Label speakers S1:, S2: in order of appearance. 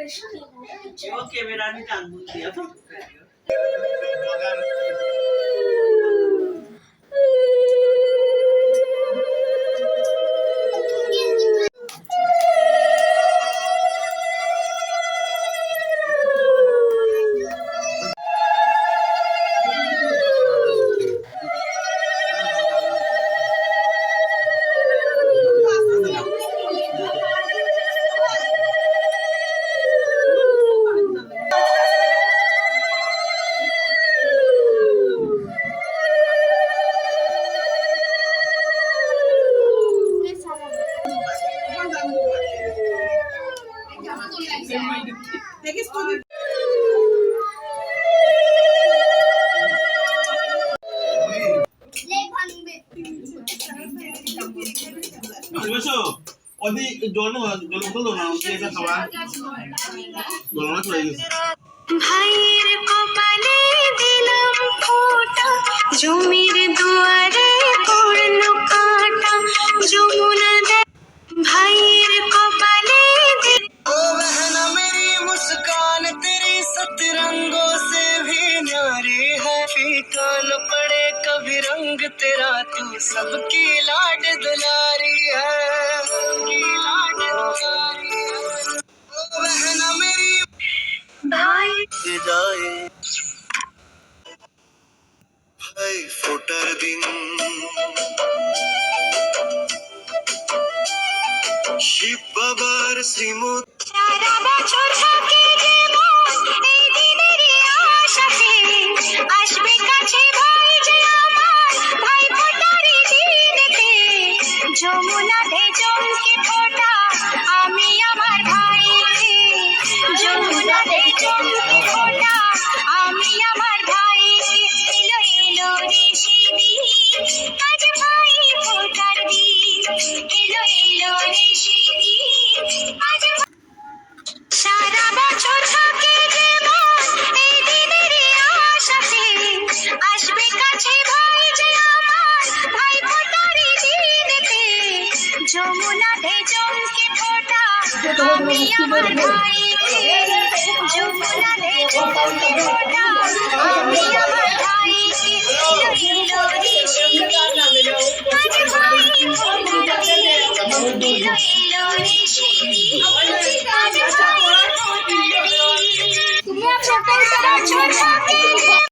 S1: वो कैमरा नहीं जान बुझ दिया तो অদি জল বলো না এটা খাওয়া জল না চলে গেছে
S2: ভাইয়ের কপালে দিলাম ফোঁটা জমির দুয়ারে পড়লো কাঁটা যমুনা ভাইয়ের কপালে ओ बहना मेरी मुस्कान तेरी सतरंगों से भी न्यारी है फीका न पड़े कभी रंग तेरा तू सबकी लाड दुलारी है ओ बहना मेरी भाई जाए भाई फोटार दिन শিব বাবার শ্রীমত সারা বছর থাকে যে মন এই দিনেরই আশাতে আসবে কাছে ভাই যে আমার ভাই ফোটারি দিনেতে যমুনাতে চমকে ফোটা আমি আমার ভাইকে যমুনাতে চমকে ফোটা আমি আমার ভাইকে এলো এলো রে সেদিন আজ ভাই ফোটার দিন এলো এলো রে সারা বছর থাকে যে মন এই দিনেরই আশাতে আসবে কাছে ভাই যে আমার ভাই ফোটারি দিনেতে যমুনাতে চমকে ফোটা আমি আমার ভাইকে যমুনাতে চমকে ফোটা আমি আমার ভাইকে এলো রে সেদিন আজ ভাই ফোটার দিন এলো এলো রে সেদিন আজ ভাই ফোটার দিন তুমি আপনার